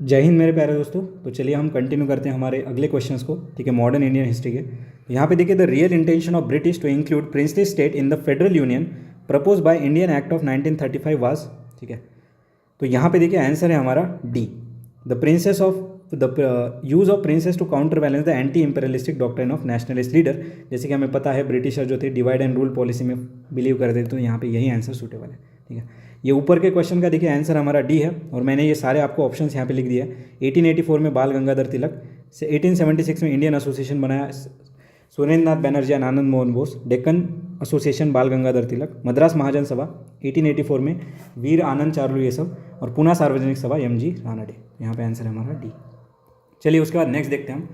जय हिंद मेरे प्यारे दोस्तों। तो चलिए हम कंटिन्यू करते हैं हमारे अगले क्वेश्चंस को, ठीक है, मॉडर्न इंडियन हिस्ट्री के। तो यहाँ पे देखिए, the real intention of British to include princely state in the federal union propose by Indian act of 1935 was, ठीक है। तो यहाँ पे देखिए आंसर है हमारा D, the princes of the use of princes to counter balance the anti imperialistic doctrine of nationalist leader. जैसे कि हमें पता है ब्रिटिशर जो थे डिवाइड एंड रूल पॉलिसी में बिलीव करते थे, तो यहाँ पे यही आंसर सूटेबल है, ठीक है। ये ऊपर के क्वेश्चन का देखिए आंसर हमारा डी है, और मैंने ये सारे आपको ऑप्शंस यहाँ पे लिख दिया है। 1884 में बाल गंगाधर तिलक से, 1876 में इंडियन एसोसिएशन बनाया सुरेंद्र नाथ बैनर्जी एंड आनंद मोहन बोस, डेक्कन एसोसिएशन बाल गंगाधर तिलक, मद्रास महाजन सभा 1884 में वीर आनंद चार्लू ये सब, और पुणे सार्वजनिक सभा एम.जी. रानडे। यहाँ पे आंसर है हमारा डी। चलिए उसके बाद नेक्स्ट देखते हैं हम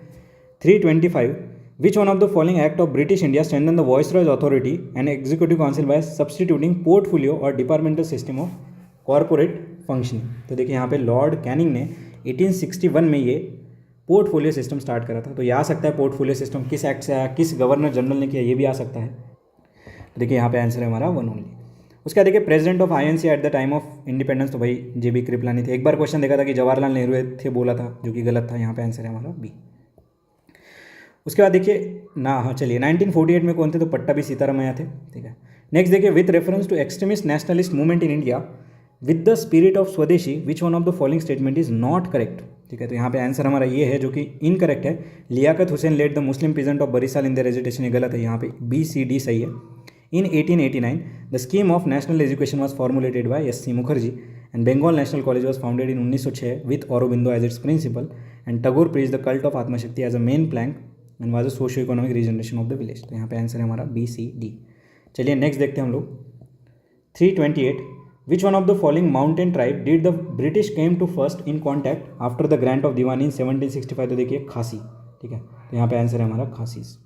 325, which one of the following act of British India strengthen the viceroy's authority and executive council by substituting portfolio और departmental system of corporate functioning. तो देखिए यहाँ पे लॉर्ड कैनिंग ने 1861 में ये पोर्टफोलियो सिस्टम स्टार्ट करा था। तो ये आ सकता है पोर्टफोलियो सिस्टम किस एक्ट से आया, किस गवर्नर जनरल ने किया, ये भी आ सकता है। तो देखिए यहाँ पे आंसर है हमारा वन ओनली। उसका देखिए president of INC eight the time of independence, तो भाई जे.बी. कृपलानी थे। एक बार क्वेश्चन देखा था कि जवाहरलाल नेहरू थे, बोला था, जो कि गलत था। यहाँ पे आंसर है हमारा बी। उसके बाद देखिए ना, हाँ चलिए 1948 में कौन थे, तो पट्टाभी सीतारामैया थे, ठीक है। नेक्स्ट देखिए, with reference to extremist nationalist movement in India with the spirit of Swadeshi which one of the following statement is not correct, ठीक है। तो यहाँ पे आंसर हमारा ये है, जो कि इनकरेक्ट है। Liaquat Hussain led the Muslim peasant of Barisal in the agitation, ये गलत है। यहाँ पे बी सी डी सही है। In 1889, the scheme of national education was formulated by S.C. Mukherjee, and Bengal National College was founded in 1906 with Aurobindo as its principal, and Tagore preached the cult of Atma Shakti as a main plank and was a socio-economic regeneration of the village। तो यहाँ पे answer है हमारा B C D. चलिए next देखते हैं हम लोग 328, which one of the following mountain tribe did the British came to first in contact after the grant of Diwani in 1765। तो देखिए खासी, ठीक है। तो यहाँ पे आंसर है हमारा खासीस।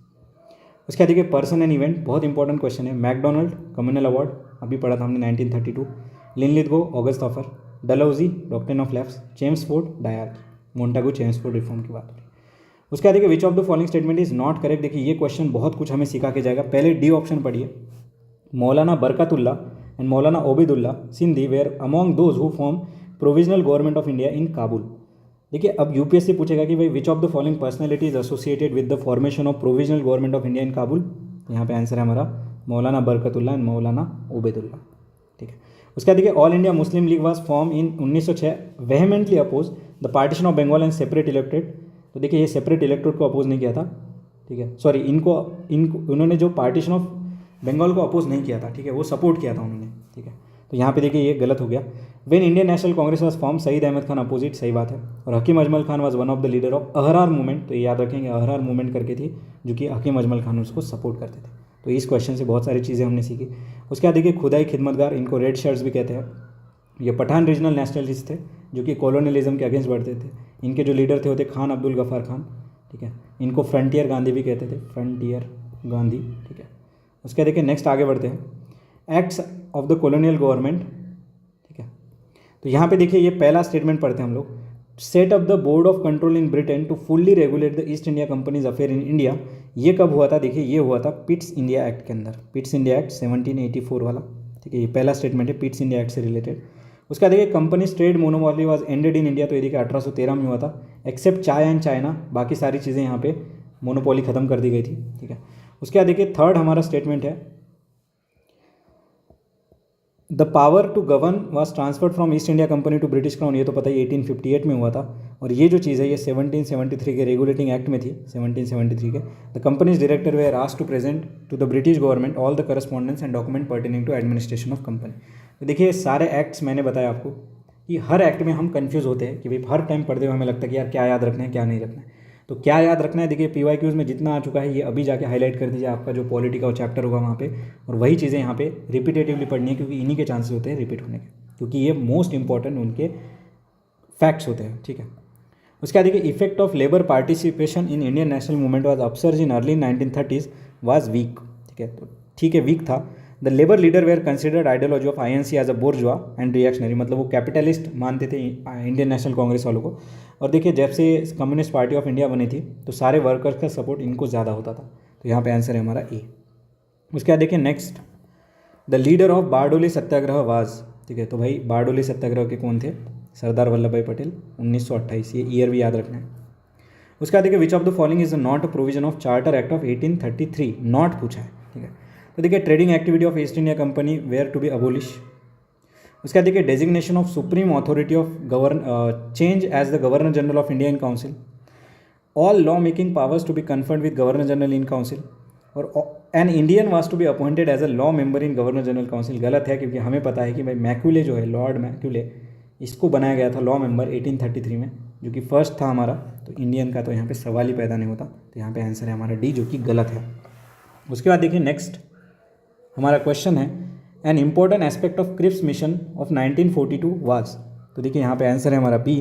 उसके बाद देखिए पर्सन एंड इवेंट, बहुत इंपॉर्टेंट क्वेश्चन है। मैकडोनल्ड कम्युनल अवार्ड अभी पढ़ा था हमने 1932, Linlithgow August offer, Dalhousie doctrine of lapse, Chelmsford dyarchy, Montagu Chelmsford reform की बात हो रही है। उसके बाद देखिए which of the following statement is not correct. देखिए ये क्वेश्चन बहुत कुछ हमें सिखा के जाएगा। पहले डी ऑप्शन पढ़िए, मौलाना Barkatullah and Maulana Obaidullah Sindhi were among those who form provisional government of India in Kabul. देखिए अब यूपीएससी पूछेगा कि भाई which of the following personality is associated with the formation of provisional government of India in Kabul. यहाँ पे आंसर है हमारा मौलाना बरकतुल्ला एंड मौलाना ओबेदुल्ला, ठीक है। उसके बाद देखिए all India Muslim League was form in 1906 vehemently oppose the partition of Bengal and separate elected. तो देखिए ये सेपरेट इलेक्टेड को अपोज नहीं किया था, ठीक है, सॉरी इनको उन्होंने जो पार्टीशन ऑफ बंगाल को अपोज नहीं किया था, ठीक है, वो सपोर्ट किया था उन्होंने, ठीक है। तो यहाँ पे देखिए ये गलत हो गया। When Indian National Congress was form, Saeed Ahmad Khan opposite, सही बात है। और Hakim Ajmal Khan was one of the leader of Ahrar movement. तो ये याद रखेंगे, अहरार मूवमेंट करके थी, जो कि हकीम अजमल खान उसको सपोर्ट करते थे। तो इस क्वेश्चन से बहुत सारी चीज़ें हमने सीखी। उसके बाद देखिए खुदाई खिदमतगार, इनको रेड शर्ट्स भी कहते हैं। ये पठान रीजनल नेशनलिस्ट थे, जो कि कॉलोनियलिज्म के अगेंस्ट बढ़ते थे। इनके जो लीडर थे होते खान अब्दुल गफ़ार खान, ठीक है। इनको फ्रंटियर गांधी भी कहते थे, फ्रंटियर गांधी, ठीक है। उसके बाद देखिए नेक्स्ट आगे बढ़ते हैं, acts of the colonial government, ठीक है। तो यहाँ पे देखिए ये पहला स्टेटमेंट पढ़ते हैं हम लोग, set up the board of control in Britain to fully regulate the East India company's affair in India. ये कब हुआ था, देखिए ये हुआ था पिट्स इंडिया एक्ट के अंदर, पिट्स इंडिया एक्ट 1784 वाला, ठीक है। ये पहला स्टेटमेंट है पिट्स इंडिया एक्ट से रिलेटेड। उसका देखिए companies trade monopoly was ended in India. तो ये देखिए 1813 में हुआ था, एक्सेप्ट चाय एंड चाइना, बाकी सारी चीज़ें यहाँ पे मोनोपोली खत्म कर दी गई थी, ठीक है। उसके बाद देखिए थर्ड हमारा स्टेटमेंट है, the power to govern was transferred from East India Company to British crown. ये तो पता ही 1858 में हुआ था। और ये जो चीज़ है ये 1773 के रेगुलेटिंग एक्ट में थी, 1773 के। The company's director were asked to present to the British government all the correspondence and document pertaining to administration of company. तो देखिए सारे एक्ट्स मैंने बताया आपको कि हर एक्ट में हम कंफ्यूज होते हैं कि भाई हर टाइम पढ़ते हुए हमें लगता है कि यार क्या याद रखना है क्या नहीं रखना है। तो क्या याद रखना है, देखिए PYQs में जितना आ चुका है ये अभी जाके हाईलाइट कर दीजिए, आपका जो पॉलिटी का चैप्टर होगा वहाँ पे, और वही चीज़ें यहाँ पे रिपीटेटिवली पढ़नी है, क्योंकि इन्हीं के चांसेस होते हैं रिपीट होने के, क्योंकि ये मोस्ट इंपॉर्टेंट उनके फैक्ट्स होते हैं, ठीक है। उसके बाद देखिए effect of labour participation in Indian national movement was upsurge in early 1930s was weak, ठीक है। तो ठीक है वीक था। The labour leader were considered ideology of INC as a bourgeois and reactionary, मतलब वो कैपिटलिस्ट मानते थे इंडियन नेशनल कांग्रेस वालों को। और देखिए जब से कम्युनिस्ट पार्टी ऑफ इंडिया बनी थी तो सारे वर्कर्स का सपोर्ट इनको ज़्यादा होता था। तो यहाँ पे आंसर है हमारा ए। उसके बाद देखिए next, the leader of Bardoli Satyagraha was, ठीक है। तो भाई बारडोली सत्याग्रह के कौन थे, सरदार वल्लभ भाई पटेल 1928, ये ईयर भी याद रखना है। उसके बाद देखिए which of the following is not a provision of charter act of 1833, not पूछा है, ठीक है। तो देखिए trading activity of East India company were to be abolish. उसके बाद देखिए designation of supreme authority of change as the governor general of India in council, all law making powers to be conferred with governor general in council, और an Indian was to be appointed as a law member in governor general council. गलत है, क्योंकि हमें पता है कि भाई Macaulay जो है, लॉर्ड मैक्यूले, इसको बनाया गया था लॉ मेंबर 1833 में, जो कि फर्स्ट था हमारा। तो इंडियन का तो यहाँ पे सवाल ही पैदा नहीं होता, तो यहाँ पे आंसर है हमारा डी, जो कि गलत है। उसके बाद देखिए नेक्स्ट हमारा क्वेश्चन है an important aspect of Cripps mission of 1942 was. तो देखिए यहाँ पे आंसर है हमारा B,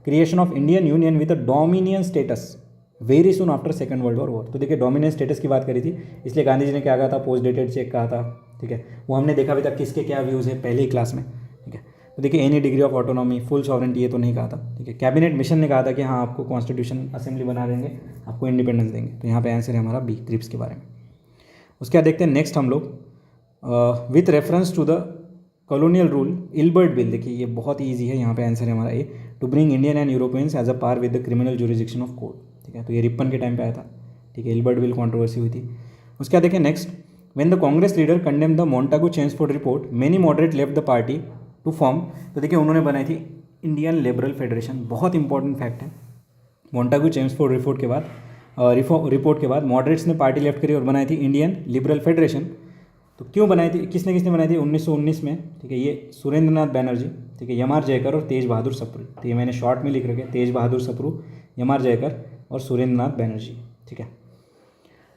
creation of Indian union with a dominion status very soon after second world war. तो देखिए डोमिनेंस स्टेटस की बात करी थी, इसलिए गांधी जी ने क्या कहा था, पोस्ट डेटेड चेक कहा था, ठीक है। वो हमने देखा भी था किसके क्या व्यूज़ है पहले ही क्लास में, ठीक है। तो देखिए any degree of autonomy, full sovereignty, ये तो नहीं कहा था, ठीक है। कैबिनेट मिशन ने कहा था कि हाँ आपको कॉन्स्टिट्यूशन असेंबली बना देंगे, आपको इंडिपेंडेंस देंगे। तो यहाँ पे आंसर है हमारा बी, क्रिप्स के बारे में। उसके बाद देखते हैं नेक्स्ट हम लोग with reference to the colonial rule Ilbert bill. देखिए ये बहुत ही ईजी है, यहाँ पे आंसर है हमारा A, to bring Indian and Europeans as a par with the criminal jurisdiction of court, ठीक है। तो ये रिपन के टाइम पे आया था, ठीक है। इल्बर्ट बिल कंट्रोवर्सी हुई थी। उसके बाद देखिए next, when the Congress leader condemn the Montagu Chelmsford report many moderate left the party to form. तो देखिए उन्होंने बनाई थी इंडियन लिबरल फेडरेशन, बहुत इंपॉर्टेंट फैक्ट है। मोंटागू चेम्सफोर्ड रिपोर्ट के बाद मॉडरेट्स ने पार्टी लेफ्ट करी और बनाई थी इंडियन लिबरल फेडरेशन। तो क्यों बनाई थी, किसने किसने बनाई थी, 1919 में, ठीक है। ये सुरेंद्र नाथ बैनर्जी, ठीक है, एम आर जयकर और तेज बहादुर सप्रू। तो ये मैंने शॉर्ट में लिख रखे, तेज बहादुर सप्रू, एम आर जयकर और सुरेंद्र नाथ बैनर्जी, ठीक है।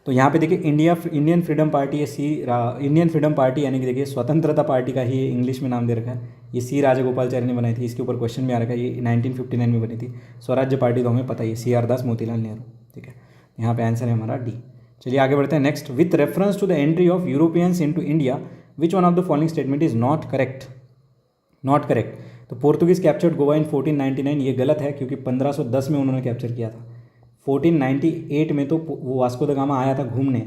तो यहाँ पे देखिए Indian freedom party, Indian freedom party यानी कि देखिए स्वतंत्रता पार्टी का ही इंग्लिश में नाम दे रखा है। ये सी राजगोपालचारी ने बनाई थी, इसके ऊपर क्वेश्चन भी आ रखा है, ये 1959 में बनी थी। स्वराज्य पार्टी तो हमें पता ही है, CR दास, मोतीलाल नेहरू, ठीक है। यहाँ पे आंसर है हमारा डी। चलिए आगे बढ़ते हैं next, with reference to the entry of Europeans into India which one of the following statement is not correct, not correct. तो पोर्तुगीज कैप्चर्ड गोवा इन 1499, ये गलत है, क्योंकि 1510 में उन्होंने कैप्चर किया था। 1498 में तो वो वास्को द गामा आया था घूमने,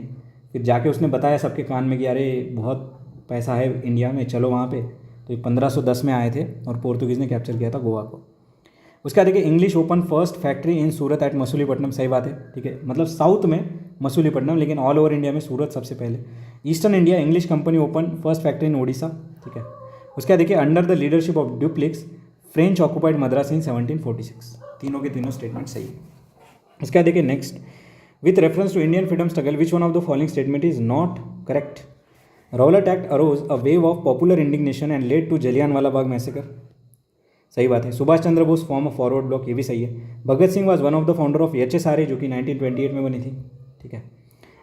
फिर जाके उसने बताया सबके कान में कि अरे बहुत पैसा है इंडिया में, चलो वहाँ पे। तो ये 1510 में आए थे और पोर्तुगीज़ ने कैप्चर किया था गोवा को। उसके बाद देखिए English open first factory in Surat at Masulipatnam, सही बात है, ठीक है। मतलब साउथ में मसूलीपट्टनम, लेकिन ऑल ओवर इंडिया में सूरत सबसे पहले। Eastern India English company open first factory in Odisha, ठीक है। उसके बाद देखिए under the leadership of Dupleix French occupied Madras in 1746। तीनों के तीनों स्टेटमेंट सही है। उसके बाद देखिए next, with reference to Indian freedom struggle which one of the following statement is not correct. Rowlatt act arose a wave of popular indignation and led to Jallianwala Bagh massacre, सही बात है। Subhash Chandra Bose form a forward bloc, ये भी सही है। Bhagat Singh was one of the founder of HSRA, जो कि 1928 में बनी थी, ठीक है।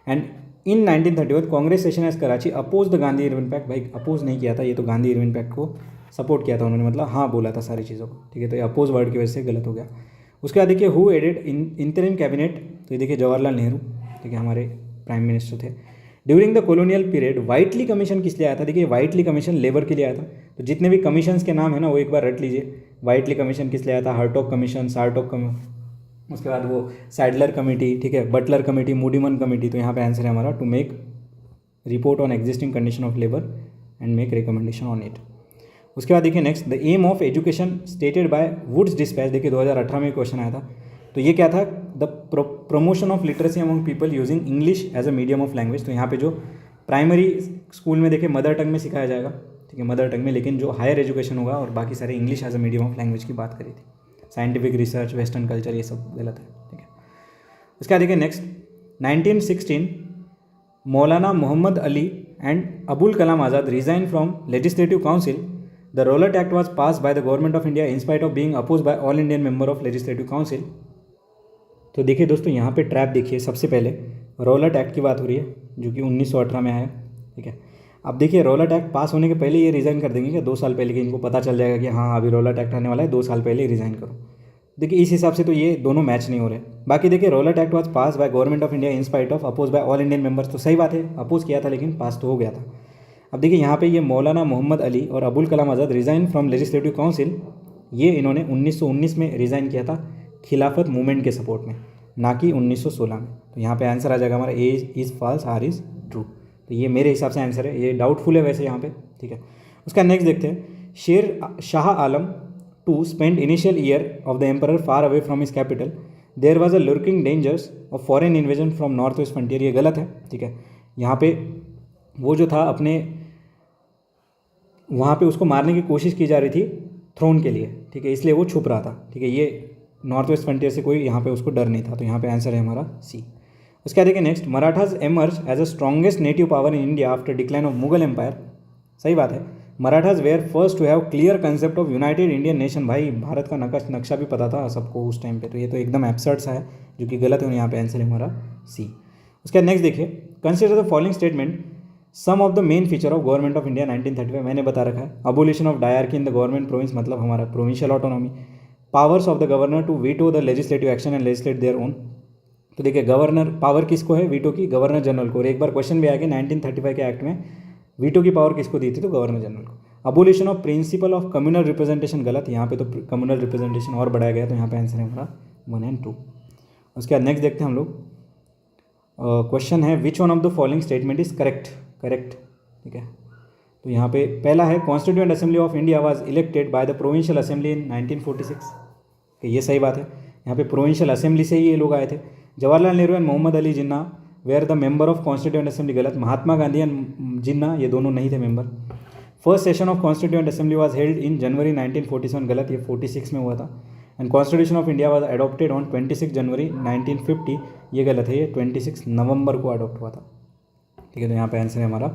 And in 1931 Congress session as Karachi oppose the Gandhi Irwin pact, भाई अपोज नहीं किया था, ये तो गांधी इरविन पैक्ट को सपोर्ट किया था उन्होंने, मतलब हाँ बोला था सारी चीज़ों को, ठीक है। तो ये अपोज वर्ड की वजह से गलत हो गया। उसके बाद देखिए हु एडेड इंटरिम कैबिनेट, तो ये देखिए जवाहरलाल नेहरू, ठीक है, हमारे प्राइम मिनिस्टर थे। During the colonial period Whitley commission किस लिए आया था, देखिए व्हाइटली कमीशन लेबर के लिए आया था। तो जितने भी कमीशंस के नाम है ना वो एक बार रट लीजिए। व्हाइटली कमीशन किस लिए आया था, हार्टॉग कमीशन, सार्टॉग कमीशन, उसके बाद वो सैडलर कमेटी, ठीक है, बटलर कमेटी, मूडीमन कमेटी। तो यहाँ पे आंसर है हमारा to make report on existing condition of labour and make recommendation on it. उसके बाद देखिए next, the aim of education stated by Woods dispatch, देखिए 2018 में क्वेश्चन आया था। तो ये क्या था, the promotion of literacy among people using English as a medium of language. तो यहाँ पे जो प्राइमरी स्कूल में देखिए मदर टंग में सिखाया जाएगा, ठीक है, मदर टंग में, लेकिन जो हायर एजुकेशन होगा और बाकी सारे English as a medium of language की बात करी थी। साइंटिफिक रिसर्च, वेस्टर्न कल्चर, ये सब गलत है, ठीक है। उसके बाद देखिए next, 1916 Maulana Mohammad Ali and Abul Kalam Azad resign from legislative council. The Rowlatt Act was pass by the government of India in spite of being oppose by all Indian member of legislative council. तो देखिए दोस्तों यहाँ पे ट्रैप देखिए, सबसे पहले रोलट एक्ट की बात हो रही है जो कि 1918 में आया, ठीक है। अब देखिए रोलट एक्ट पास होने के पहले ये रिज़ाइन कर देंगे क्या, 2 साल पहले, कि इनको पता चल जाएगा कि हाँ अभी रोलट एक्ट आने वाला है, 2 साल पहले ही रिज़ाइन करो। देखिए इस हिसाब से तो ये दोनों मैच नहीं हो रहे। बाकी देखिए Rowlatt Act was pass by government of India in spite of oppose by all Indian members, तो सही बात है, अपोज किया था लेकिन पास तो हो गया था। अब देखिए यहाँ पे ये मौलाना मोहम्मद अली और अबुल कलाम आज़ाद रिज़ाइन फ्रॉम लेजिस्लेटिव काउंसिल, ये इन्होंने 1919 में रिज़ाइन किया था खिलाफत मूवमेंट के सपोर्ट में, ना कि 1916 में। तो यहाँ पे आंसर आ जाएगा हमारा A is false, R is true. तो ये मेरे हिसाब से आंसर है, ये डाउटफुल है वैसे यहाँ पे, ठीक है। उसका नेक्स्ट देखते हैं, Sher Shah Alam to spend initial year of the emperor far away from his capital, there was a lurking dangers of foreign invasion from north west frontier. ये गलत है, ठीक है। यहाँ पे वो जो था अपने वहाँ पे उसको मारने की कोशिश की जा रही थी थ्रोन के लिए, ठीक है, इसलिए वो छुप रहा था, ठीक है। ये नॉर्थ वेस्ट फ्रंटियर से कोई यहाँ पे उसको डर नहीं था, तो यहाँ पे आंसर है हमारा सी। उसके बाद देखिए next, Marathas emerge as a strongest native power in India after decline of Mughal empire. सही बात है, Marathas were first to have clear concept of united Indian nation. भाई भारत का नक्शा भी पता था सबको उस टाइम पे, तो ये तो एकदम एब्सर्ड सा है जो कि गलत है, और यहाँ पे आंसर है हमारा सी। उसके बाद नेक्स्ट देखिए, consider the following statement some of the main feature of government of India 1935। मैंने बता रखा है, abolition of dyarchy in the government province, मतलब हमारा provincial autonomy, powers of the governor to veto the legislative action and legislate their own. तो देखिए governor power किसको है, वीटो की, गवर्नर जनरल को। और एक बार क्वेश्चन भी आया कि 1935 के एक्ट में वीटो की पावर किसको दी थी, तो गवर्नर जनरल को। Abolition of principle of communal representation, गलत, यहाँ पे तो कम्युनल रिप्रेजेंटेशन और बढ़ाया गया, तो यहाँ पे आंसर है हमारा 1 एंड 2। उसके बाद नेक्स्ट देखते हैं हम लोग, क्वेश्चन है विच one of the following statement is correct, ठीक है। तो यहाँ पे पहला है constituent assembly of India was elected by the provincial assembly in 1946, कि ये सही बात है, यहाँ पे प्रोविंशियल असेंबली से ही ये लोग आए थे। Jawaharlal Nehru and Mohammad Ali Jinnah were the member of constituent assembly, गलत, महात्मा गांधी एंड जिन्ना ये दोनों नहीं थे member. First session of constituent assembly was held in January 1947, गलत, ये 46 में हुआ था। And constitution of India was adopted on 26 January 1950, ये गलत है, ये 26 नवंबर को अडॉप्ट हुआ था, ठीक है। तो यहाँ पे आंसर है हमारा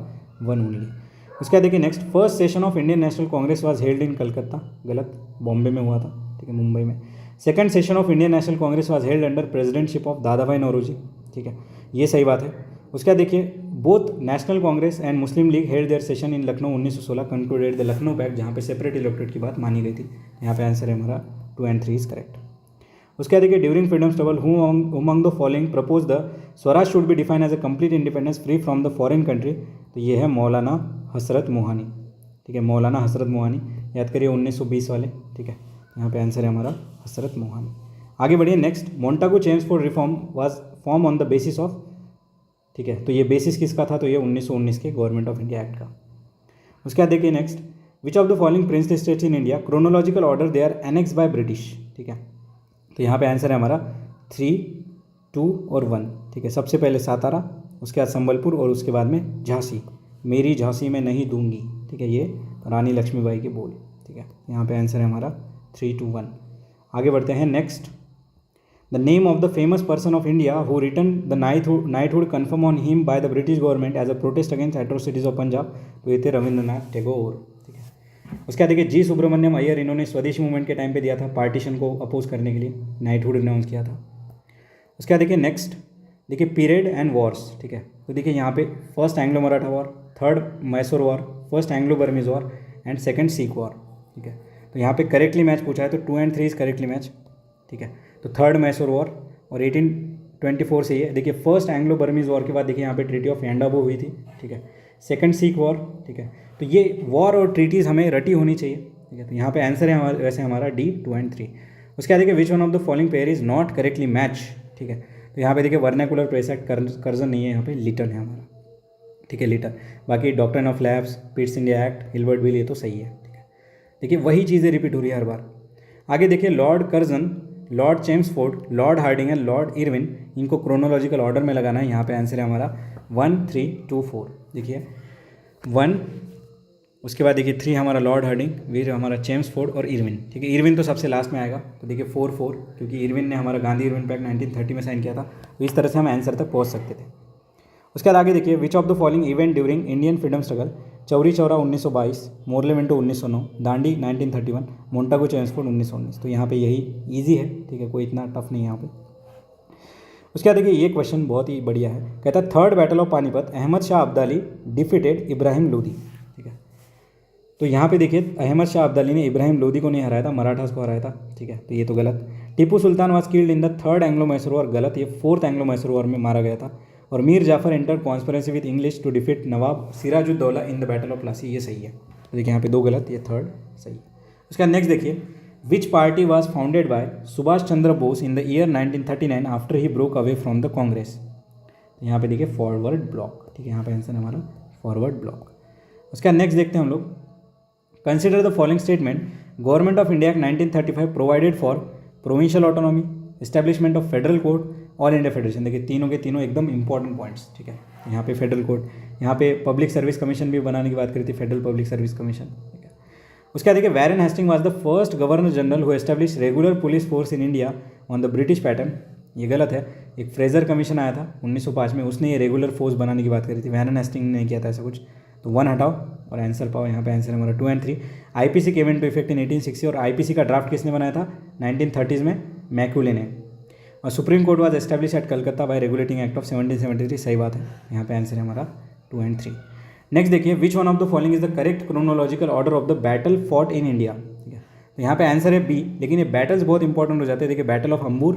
1 ओनली। उसके बाद देखिए next, first session of Indian National Congress was held इन कलकत्ता, गलत, बॉम्बे में हुआ था, ठीक है, मुंबई में। Second session of Indian National Congress was held under presidentship of Dadabhai Naoroji, ठीक है, ये सही बात है। उसके बाद देखिए both national Congress and Muslim League held their session in Lucknow 1916, concluded the Lucknow pact, जहाँ पे सेपरेट इलेक्टोरेट की बात मानी गई थी। यहाँ पे आंसर है हमारा 2 एंड 3 इज करेक्ट। उसके बाद देखिए during freedom struggle who among the following propose the swaraj should be define as a complete independence free from the foreign country, तो ये है मौलाना हसरत मोहानी, ठीक है, मौलाना हसरत मोहानी, याद करिए 1920 वाले, ठीक है। यहाँ पे आंसर है हमारा हसरत मोहानी। आगे बढ़िए next, Montagu Chelmsford reform was form on the basis of, ठीक है, तो ये बेसिस किसका था, तो ये 1919 के गवर्नमेंट ऑफ इंडिया एक्ट का। उसके बाद देखिए next, which of the following princely states in India chronological order they are annex by British, ठीक है। तो यहाँ पे आंसर है हमारा 3, 2 और 1, ठीक है। सबसे पहले सातारा, उसके बाद संबलपुर और उसके बाद में झांसी, मेरी झांसी में नहीं दूंगी, ठीक है, ये रानी लक्ष्मीबाई के बोल, ठीक है। यहाँ पे आंसर है हमारा 3, 2, 1। आगे बढ़ते हैं next, the name of the famous person of India who return the knighthood confer on him by the British government as a protest against atrocities of Punjab, तो ये थे रविंद्रनाथ टैगोर, ठीक है। उसके बाद देखिए जी सुब्रमण्यम अय्यर, इन्होंने स्वदेशी मूवमेंट के टाइम पे दिया था, पार्टीशन को अपोज करने के लिए नाइटहुड अनाउंस किया था। उसके बाद देखिए नेक्स्ट, देखिए पीरियड एंड वॉर्स, ठीक है। तो देखिए यहाँ पे first Anglo Maratha war, third Mysore war, first Anglo Burmese war and second Sikh war, ठीक है। तो यहाँ पे करेक्टली मैच पूछा है, तो 2 एंड 3 इज करेक्टली मैच, ठीक है। तो थर्ड मैसूर वॉर और 1824 से ये देखिए फर्स्ट एंग्लो बर्मीज वॉर के बाद देखिए यहाँ पे ट्रीटी ऑफ एंडाबो हुई थी, ठीक है। सेकंड सिख वॉर, ठीक है। तो ये वॉर और ट्रीटीज़ हमें रटी होनी चाहिए, ठीक है। तो यहाँ पे आंसर है हमारा वैसे हमारा डी 2 एंड 3। उसके बाद देखिए विच one of the following pair is not correctly match, ठीक है। तो यहाँ पे देखिए वर्नाकुलर प्रेस एक्ट कर्जन नहीं है, यहाँ पे लिटन है हमारा, ठीक है, लिटन। बाकी doctrine of labs, Pitt's India act, Hilbert bill, ये तो सही है, ठीक है। देखिए वही चीज़ें रिपीट हो रही है हर बार। आगे देखिए Lord Curzon, Lord Chelmsford, Lord Hardinge and Lord Irwin, इनको क्रोनोलॉजिकल ऑर्डर में लगाना है। यहाँ पे आंसर है हमारा 1, 3, 2, 4, देखिए 1, उसके बाद देखिए 3 हमारा लॉर्ड हार्डिंग, फिर हमारा चेम्सफोर्ड और इरविन, ठीक है। इरविन तो सबसे लास्ट में आएगा, तो देखिए 4, 4, क्योंकि इरविन ने हमारा गांधी इरविन पैक्ट 1930 में साइन किया था, तो इस तरह से हम आंसर तक पहुँच सकते थे। उसके बाद आगे देखिए which of the following event during Indian freedom struggle, Chauri Chaura 1922, Morley Minto 1909, Dandi 1931, Montagu Chelmsford 1919। तो यहाँ पे यही ईजी है, ठीक है, कोई इतना टफ नहीं है यहाँ पे। उसके बाद देखिए ये क्वेश्चन बहुत ही बढ़िया है, कहता है third battle of Panipat Ahmad Shah Abdali defeated Ibrahim Lodi, ठीक है। तो यहाँ पे देखिए अहमद शाह अब्दाली ने इब्राहिम लोदी को नहीं हराया था, मराठास को हराया था, ठीक है। तो ये तो गलत। Tipu Sultan was killed in the third Anglo Mysore war, गलत, ये फोर्थ एंग्लो मैसूर वॉर में मारा गया था। और Mir Jafar enter conspiracy with English to defeat Nawab Sirajuddaulah in the battle of Plassey, ये सही है। तो देखिए यहाँ पे 2 गलत, ये थर्ड सही है। उसके बाद नेक्स्ट देखिए विच party was founded by Subhash Chandra Bose in the year 1939 after he broke away from the Congress. तो यहाँ पे देखिए फॉरवर्ड ब्लॉक, ठीक है, यहाँ पे आंसर है हमारा फॉरवर्ड ब्लॉक। उसके बाद नेक्स्ट देखते हैं हम लोग, consider the following statement government of India act 1935 provided for provincial autonomy, establishment of federal court, all India federation. देखिए तीनों के तीनों एकदम इंपॉर्टेंट पॉइंट्स, ठीक है। यहाँ पे फेडरल कोर्ट, यहाँ पे पब्लिक सर्विस कमीशन भी बनाने की बात करी थी, फेडरल पब्लिक सर्विस कमीशन, ठीक है। उसके बाद देखिए Warren Hasting was the first governor general who establish regular police force in India on the British pattern. ये गलत है, एक फ्रेजर कमीशन आया था 1905 में, उसने ये रेगुलर फोर्स बनाने की बात करी थी, वैरेन हेस्टिंग ने नहीं किया था ऐसा कुछ। तो 1 हटाओ और आंसर पाओ, यहाँ पे आंसर हमारा 2 और 3। IPC came into effect in 1860 और आईपीसी का ड्राफ्ट किसने बनाया था 1930s में, मैक्यूले ने। और supreme court was establish at Calcutta by regulating act of 1773, सही बात है, यहाँ पे आंसर है हमारा 2 और 3। नेक्स्ट देखिए विच one of the following is the correct chronological order of the battle fought in India, ठीक है। तो यहाँ पे आंसर है बी, लेकिन ये बैटल्स बहुत इंपॉर्टेंट हो जाते हैं। देखिए battle of Ambur,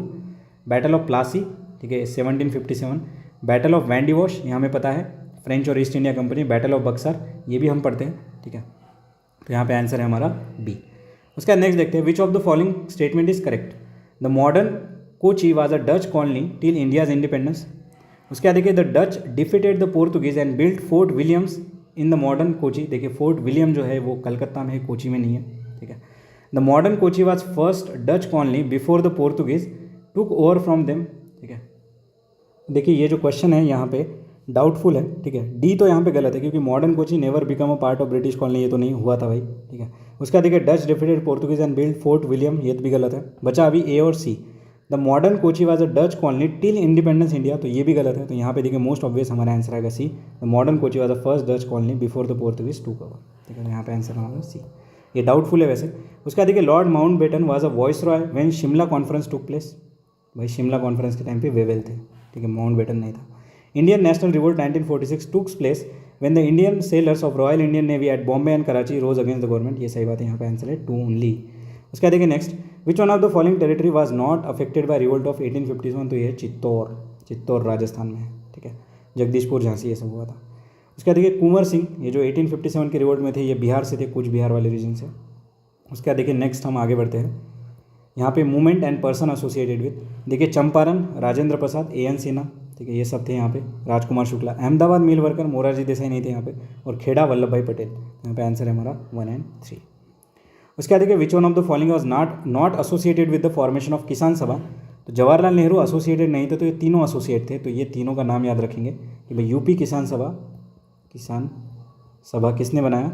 battle of Plassey, ठीक है 1757, बैटल ऑफ वैंडीवॉश, यहाँ हमें पता है फ्रेंच और east India company, battle of Buxar, ये भी हम पढ़ते हैं, ठीक है। तो यहाँ पे आंसर है हमारा बी। उसके बाद नेक्स्ट देखते हैं विच of the following statement is correct. The modern Kochi was a Dutch colony till India's independence. उसके बाद देखिए the Dutch defeated the Portuguese and built fort Williams in the modern Kochi. देखिए फोर्ट विलियम जो है वो कलकत्ता में है, कोची में नहीं है, ठीक है। The modern Kochi was first Dutch colony before the Portuguese took over from them, ठीक है। देखिए ये जो क्वेश्चन है यहाँ पे डाउटफुल है, ठीक है। डी तो यहाँ पे गलत है क्योंकि modern Kochi never become a part of British colony, ये तो नहीं हुआ था भाई, ठीक है। उसका देखिए Dutch defeated Portuguese and build Fort William, ये भी गलत है। बचा अभी ए और C. The modern Kochi was a Dutch colony till independence India, तो ये भी गलत है। तो यहाँ पे देखिए मोस्ट ऑब्वियस हमारा आंसर आएगा C. The modern Kochi was the first Dutch colony before the Portuguese took over, ठीक है। यहाँ पे आंसर हमारा सी, ये डाउटफुल है वैसे। उसका देखिए Lord Mountbatten was a viceroy when Shimla conference took place. भाई शिमला कॉन्फ्रेंस के टाइम पे वेवेल थे, ठीक है, माउंटबेटन नहीं था। Indian national revolt 1946 took place when the Indian sailors of Royal Indian Navy at Bombay and Karachi rose against the government, ये सही बात है, यहाँ पे आंसर है 2 ओनली। उसका देखिए next which one of the following territory was not affected by revolt of 1851, तो ये चित्तौर राजस्थान में है, ठीक है। जगदीशपुर झांसी ये सब हुआ था। उसका देखिए कुंवर सिंह, ये जो 1857 के रिवोल्ट में थे, ये बिहार से थे, कुछ बिहार वाले रीजन से। उसका देखिए नेक्स्ट हम आगे बढ़ते हैं, यहाँ पे movement and person associated with, देखिए चंपारण राजेंद्र प्रसाद, एएन सिन्हा, ठीक है, ये सब थे यहाँ पे। राजकुमार शुक्ला, अहमदाबाद मिल वर्कर मोरारजी देसाई नहीं थे यहाँ पे, और खेड़ा वल्लभ भाई पटेल। यहाँ पे आंसर है हमारा 1 और 3। उसके बाद देखिए विच one of the following was not associated with the formation of किसान सभा। तो जवाहरलाल नेहरू एसोसिएटेड नहीं थे, तो ये तीनों एसोसिएट थे, तो ये तीनों का नाम याद रखेंगे कि भाई यूपी किसान सभा किसने बनाया,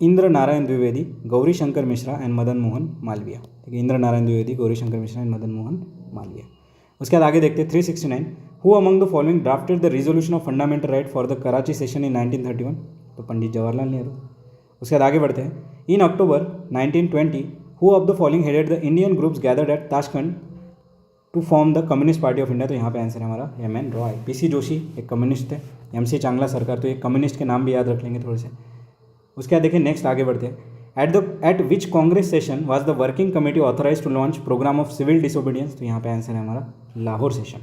इंद्र नारायण द्विवेदी, गौरी शंकर मिश्रा एंड मदन मोहन मालवीय, ठीक है। इंद्र नारायण द्विवेदी, गौरी शंकर मिश्रा एंड मदन मोहन मालवीय। उसके बाद आगे देखते हैं 369 who among the following drafted the resolution of fundamental right for the Karachi session in 1931, तो पंडित जवाहरलाल नेहरू। उसके बाद आगे बढ़ते हैं in October 1920 who of the following headed the Indian groups gathered at Tashkent to form the Communist Party of India, तो यहाँ पे answer है हमारा एम.एन. रॉय। पीसी जोशी एक कम्युनिस्ट थे, एमसी चांगला सरकार, तो ये कम्युनिस्ट के नाम भी याद रख लेंगे थोड़े से। उसके बाद देखिए नेक्स्ट आगे बढ़ते हैं at which Congress session was the working committee authorise to launch programme of civil disobedience, तो यहाँ पे आंसर है हमारा लाहौर सेशन,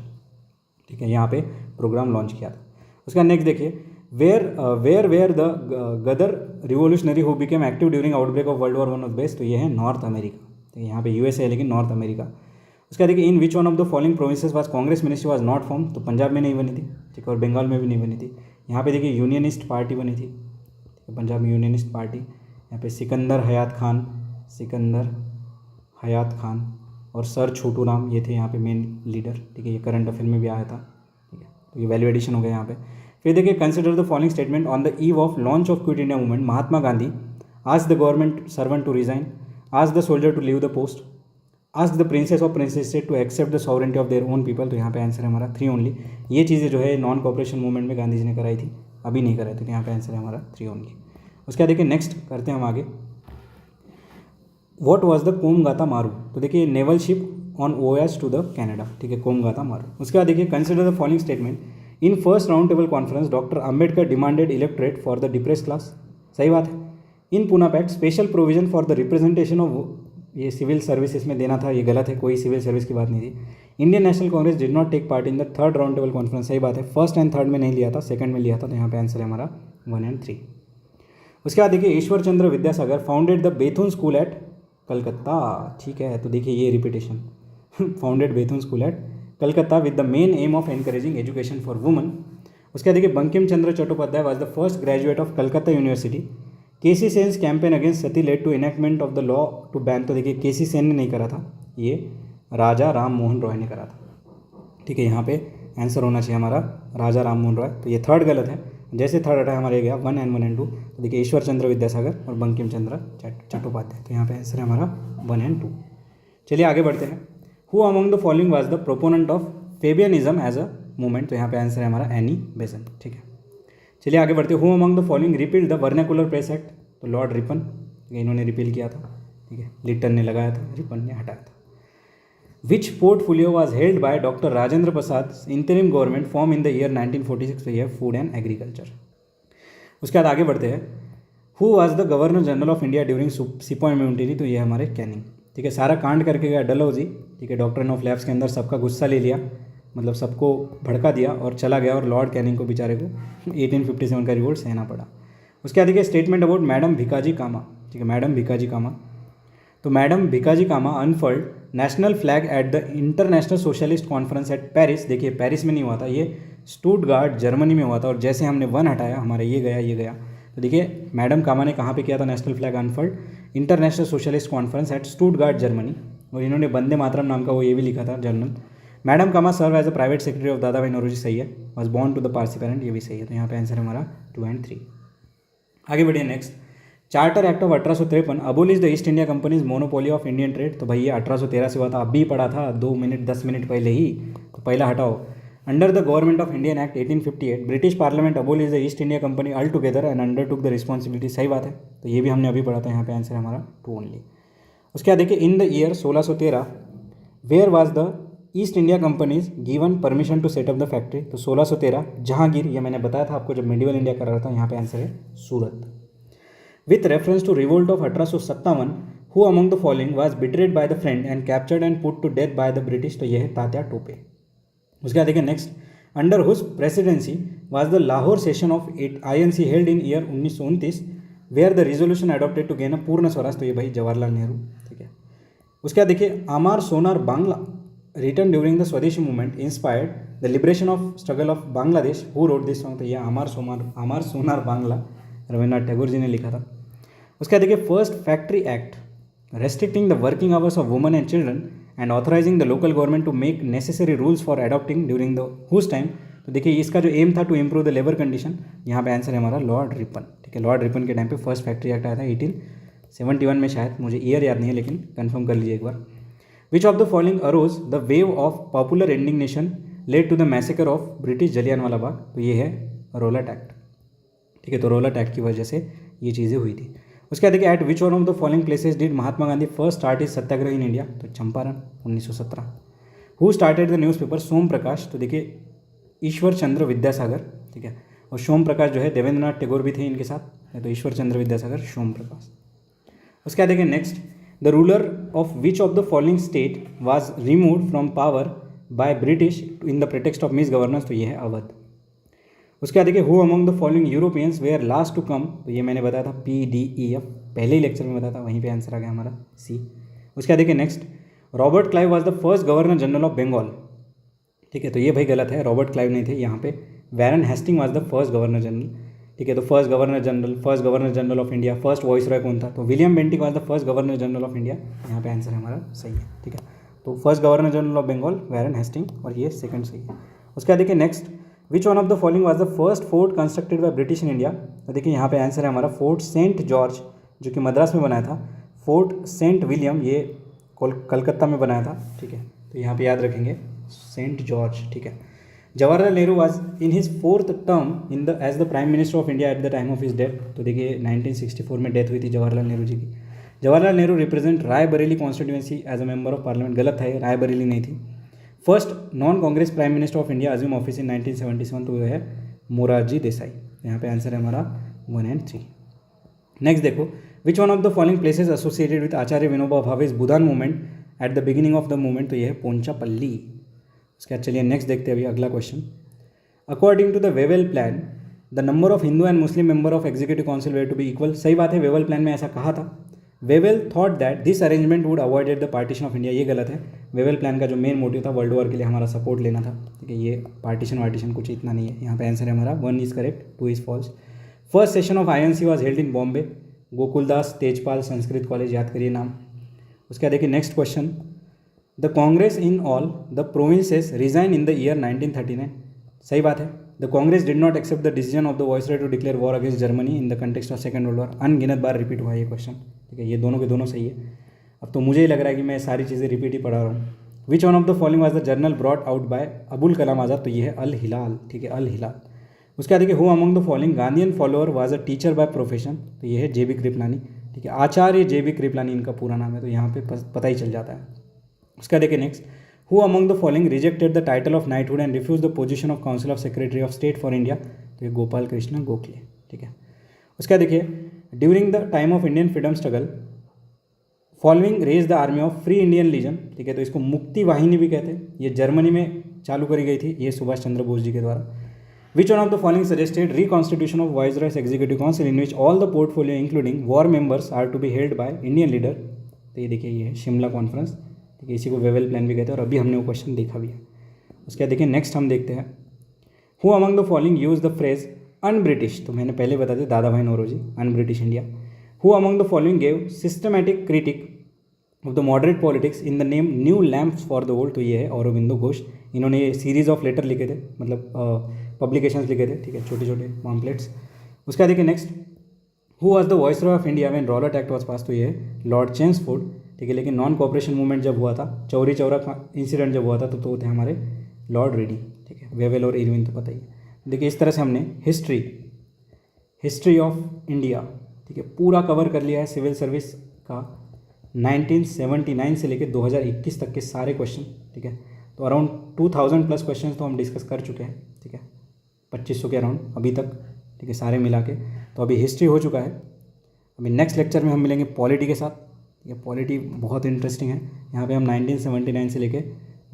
ठीक है, यहाँ पे प्रोग्राम लॉन्च किया था। उसका नेक्स्ट देखिए where the Ghadar revolutionary who became active during outbreak of world war 1 of best, तो ये है नॉर्थ अमेरिका, तो यहाँ पे यूएसए है लेकिन नॉर्थ अमेरिका। उसका देखिए in which one of the following provinces was Congress ministry was not form, तो पंजाब में नहीं बनी थी, ठीक है, और बंगाल में भी नहीं बनी थी। यहाँ पे देखिए यूनियनिस्ट पार्टी बनी थी, पंजाब में यूनियनिस्ट पार्टी। यहाँ पे सिकंदर हयात खान और सर छोटू राम, ये थे यहाँ पे मेन लीडर, ठीक है, ये करंट अफेयर में भी आया था, ठीक है, तो ये वैल्यू एडिशन हो गया यहाँ पे। फिर देखिए consider the following statement on the eve of launch of Quit India movement Mahatma Gandhi asked the government servant to resign, asked the soldier to leave the post, asked the princes of princes state to accept the sovereignty of their own people, तो यहाँ पे answer है हमारा 3 only. ये चीज़ें जो है non cooperation movement में गांधी जी ने कराई थी, अभी नहीं कराई थी, तो यहाँ पे आंसर है हमारा 3 ओनली। उसके बाद देखिए नेक्स्ट करते हैं हम आगे, व्हाट वाज द कोमगाता मारू, तो देखिए naval ship on OS to the Canada, ठीक है, कोमगाता मारू। उसके बाद देखिए consider the following statement in first round table conference doctor Ambedkar demanded electorate for the depress class, सही बात है। In Poona pact special provision for the representation of, ये civil service इसमें देना था, ये गलत है, कोई सिविल सर्विस की बात नहीं थी। Indian National Congress did not take part in the third round table conference, सही बात है, फर्स्ट एंड थर्ड में नहीं लिया था, सेकंड में लिया था, तो यहाँ पे आंसर है हमारा 1 और 3। उसके बाद देखिए Ishwar Chandra Vidyasagar founded the Bethune school at Calcutta, ठीक है, तो देखिए ये repetition founded Bethune school at Calcutta with the main aim of encouraging education for women. उसके बाद देखिए Bankim Chandra Chattopadhyay was the first graduate of Calcutta university, K C Sen's campaign against sati led to enactment of the law to ban. तो देखिए केसी सेन ने नहीं करा था, ये राजा राम मोहन रॉय ने करा था। ठीक है, यहाँ पे आंसर होना चाहिए हमारा राजा राम मोहन रॉय। तो ये थर्ड गलत है। जैसे थर्ड हटा हमारे गया 1 and 2। तो देखिए ईश्वर चंद्र विद्यासागर और बंकिम चंद्र चट्टोपाध्याय। तो यहाँ पे आंसर है हमारा 1 and 2। चलिए आगे बढ़ते हैं। Who among the following was the proponent of Fabianism as a movement. तो यहाँ पे आंसर है हमारा एनी बेसेंट। ठीक है, चलिए आगे बढ़ते हैं। Who among the following repealed the vernacular press act. तो लॉर्ड रिपन, इन्होंने रिपील किया था। ठीक है, लिटन ने लगाया था, रिपन ने हटाया था। Which portfolio was held by doctor Rajendra Prasad interim government form in the year 1946। तो यह फूड एंड एग्रीकल्चर। उसके बाद आगे बढ़ते हैं। Who was the governor general of India during sepoy mutiny. तो ये हमारे कैनिंग। ठीक है, सारा कांड करके गया डलहौजी। ठीक है, डॉक्ट्रिन ऑफ लैप्स के अंदर सबका गुस्सा ले लिया, मतलब सबको भड़का दिया और चला गया, और लॉर्ड कैनिंग को बेचारे को 1857 का रिवोल्ट सहना पड़ा। उसके बाद देखिए statement about madam Bhikaji Cama. ठीक है, मैडम भिकाजी कामा। तो madam Bhikaji Cama unfurled national flag at the international socialist conference at Paris. देखिए पेरिस में नहीं हुआ था, ये स्टुटगार्ट जर्मनी में हुआ था। और जैसे हमने 1 हटाया हमारे ये गया। तो देखिए मैडम कामा ने कहाँ पे किया था national flag unfurled, international socialist conference at Stuttgart Germany. और इन्होंने वंदे मातरम नाम का वो ये भी लिखा था journal. Madam Cama serve as a private secretary of Dadabhai Naoroji. सही है। Was born to the Parsi parent, ये भी सही है। तो यहाँ पे आंसर है हमारा 2 and 3। आगे बढ़िए next. Charter act of 1853 abolish the East India companies monopoly of Indian trade. तो भाई ये 1813 से हुआ था, अभी पढ़ा था 10 मिनट पहले ही। तो पहला हटाओ। Under the government of Indian act 1858 British parliament abolish the East India company all together and undertook the responsibility. सही बात है, तो ये भी हमने अभी पढ़ा था। यहाँ पे आंसर है हमारा 2 ओनली। उसके बाद देखिए in the year 1613 were was the East India company's given permission to set up the factory. तो 1613 जहांगीर, ये मैंने बताया था आपको जब मेडिवल इंडिया कर रहा था। यहाँ पे आंसर है Surat. With reference to revolt of 1857 who among the following was betrayed by the friend and captured and put to death by the British. तो यह है तात्या टोपे। उसके बाद देखिए next. Under whose presidency was the Lahore session of INC held in year 1929 where the resolution adopted to gain a Purna Swaraj. तो ये भाई जवाहरलाल नेहरू। ठीक है, उसके बाद देखिए अमर Sonar Bangla return during the स्वदेशी movement inspired the liberation of struggle of Bangladesh. Who wrote this song. तो ये अमर सोनार बांग्ला रविन्द्रनाथ टैगोर जी ने लिखा था। उसके बाद देखिए first factory act restricting the working hours of women and children and authorising the local government to make necessary rules for adopting during the whose time. तो देखिए इसका जो एम था to improve the labour condition. यहाँ पे answer है हमारा Lord Ripon. ठीक है, लॉर्ड रिपन के टाइम पे फर्स्ट फैक्ट्री एक्ट आया था 1871 में, शायद मुझे ईयर याद नहीं है लेकिन कंफर्म कर लीजिए एक बार। Which of the following arose the wave of popular indignation led to the massacre of British Jallianwala Bagh. तो ये है रोलट एक्ट। ठीक है, तो रोलट एक्ट की वजह से ये चीज़ें हुई थी। उसके बाद देखिए at which one of the following places did Mahatma Gandhi first start is satyagraha in India. तो Champaran 1917। Who started the newspaper Som Prakash. तो देखिए ईश्वर चंद्र विद्यासागर। ठीक है, और सोम प्रकाश जो है देवेंद्रनाथ टैगोर भी थे इनके साथ। तो ईश्वर चंद्र विद्यासागर, सोम प्रकाश। उसके बाद देखिए next. The ruler of which of the following state was removed from power by British in the pretext of misgovernance. तो ये है अवध। उसके बाद देखिए who among the following Europeans were last to come. तो ये मैंने बताया था PDEF, पहले ही लेक्चर में बताया था, वहीं पे आंसर आ गया हमारा C। उसके बाद देखिए next. Robert Clive was the first governor general of Bengal. ठीक है, तो ये भाई गलत है, रॉबर्ट क्लाइव नहीं थे यहाँ पे। Warren Hastings was the first governor general. ठीक है, तो first governor general of India, first viceroy कौन था। तो William Bentinck was the first governor general of India. यहाँ पे आंसर हमारा सही है। ठीक है, तो first governor general of Bengal Warren Hastings, और ये सेकंड सही है। उसके बाद देखिए next. Which one of the following was the first fort constructed bye British in India. तो देखिए यहाँ पे आंसर है हमारा फोर्ट सेंट जॉर्ज, जो कि मद्रास में बनाया था। फोर्ट सेंट विलियम ये कलकत्ता में बनाया था। ठीक है, तो यहाँ पे याद रखेंगे सेंट जॉर्ज। ठीक है, Jawaharlal Nehru was in his 4th term in the age the prime minister of India at the time of his death. तो देखिए 1964 में डेथ हुई थी जवाहरलाल नेहरू जी की। Jawaharlal Nehru represent Raebareli constituency as a member of parliament. गलत है, रायबरेली नहीं थी। First non Congress prime minister of India assume office in 1977। तो वह है मोरारजी देसाई। यहाँ पे आंसर है हमारा 1 and 3। नेक्स्ट देखो। Which one of the following places associated with Acharya Vinoba Bhave Bhoodan movement at the beginning of the movement. तो यह है पोंचापल्ली। उसके बाद चलिए नेक्स्ट देखते हैं अभी अगला question. According to the Wavell plan the number of Hindu and Muslim member of executive council were to be equal. सही बात है, वेवेल प्लान में ऐसा कहा था। Wavell thought that this arrangement would avoided the partition of India. ये गलत है। वेवेल प्लान का जो मेन मोटिव था वर्ल्ड वॉर के लिए हमारा सपोर्ट लेना था। ठीक है, ये पार्टीशन कुछ इतना नहीं है। यहाँ पे आंसर है हमारा 1 is correct, 2 is false. First session of INC was held in Bombay. Gokuldas Tejpal Sanskrit college, याद करिए नाम। उसके बाद देखिए next question, the Congress in all the provinces resign in the year 1939। सही बात है। The Congress did not accept the decision of the viceroy to declare war against Germany in the context of second world war. अनगिनत बार repeat हुआ है ये question, ठीक है, ये दोनों के दोनों सही है। अब तो मुझे ही लग रहा है कि मैं सारी चीज़ें रिपीट ही पढ़ा रहा हूँ। Which one of the following was the journal brought out by Abul Kalam Azad, तो ये है अल हिलाल, ठीक है, अल हिलाल। उसके बाद देखिए who among the following Gandhian follower was a teacher by profession, तो ये है जे बी कृपलानी, ठीक है, आचार्य जे बी कृपलानी इनका पूरा नाम है, तो यहाँ पे पता ही चल जाता है। उसका देखिए next, who among the following rejected the title of knighthood and refuse the position of council of secretary of state for India, तो ये गोपाल कृष्ण गोखले, ठीक है। उसका देखिए during the time of Indian freedom struggle following raise the army of free Indian legion, ठीक है, तो इसको मुक्ति वाहिनी भी कहते हैं। ये जर्मनी में चालू करी गई थी, ये सुभाष चंद्र बोस जी के द्वारा। Which one of the following suggested reconstitution of viceroy's executive council in which all the portfolio including war members are to be held by Indian leader, तो ये देखिए ये है शिमला कॉन्फ्रेंस, ठीक है, इसी को वेवेल प्लान भी कहते हैं और अभी हमने वो क्वेश्चन देखा भी है। उसके बाद देखिए नेक्स्ट हम देखते हैं, who among the following use the phrase un British, तो मैंने पहले बता दिया Dadabhai Naoroji, un British India. Who among the following gave systematic critique of the moderate politics in the name new lamps for the world, तो ये है औरोबिंदो घोष। इन्होंने ये सीरीज ऑफ लेटर लिखे थे, मतलब पब्लिकेशंस लिखे थे, ठीक है, छोटे छोटे पॉम्पलेट्स। उसका देखिए next, who was the viceroy of India when Rowlatt act was pass, तो ये है लॉर्ड चेम्सफोर्ड, ठीक है। लेकिन नॉन कोऑपरेशन मूवमेंट जब हुआ था, चौरी चौरा इंसिडेंट जब हुआ था, तो थे हमारे लॉर्ड रेडी, ठीक है, वेवेल और इरविन तो पता ही है। देखिए इस तरह से हमने हिस्ट्री ऑफ इंडिया, ठीक है, पूरा कवर कर लिया है सिविल सर्विस का 1979 से लेकर 2021 तक के सारे क्वेश्चन, ठीक है। तो अराउंड 2000 प्लस क्वेश्चन तो हम डिस्कस कर चुके हैं, ठीक है, 2500 के अराउंड अभी तक, ठीक है, सारे मिला के। तो अभी हिस्ट्री हो चुका है। अभी नेक्स्ट लेक्चर में हम मिलेंगे पॉलिटी के साथ, ठीक है। पॉलिटी बहुत इंटरेस्टिंग है, यहाँ पे हम 1979 से लेके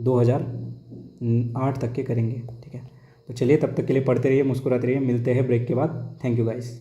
2008 तक के करेंगे, ठीक है। तो चलिए तब तक के लिए पढ़ते रहिए, मुस्कुराते रहिए, मिलते हैं ब्रेक के बाद। Thank you guys.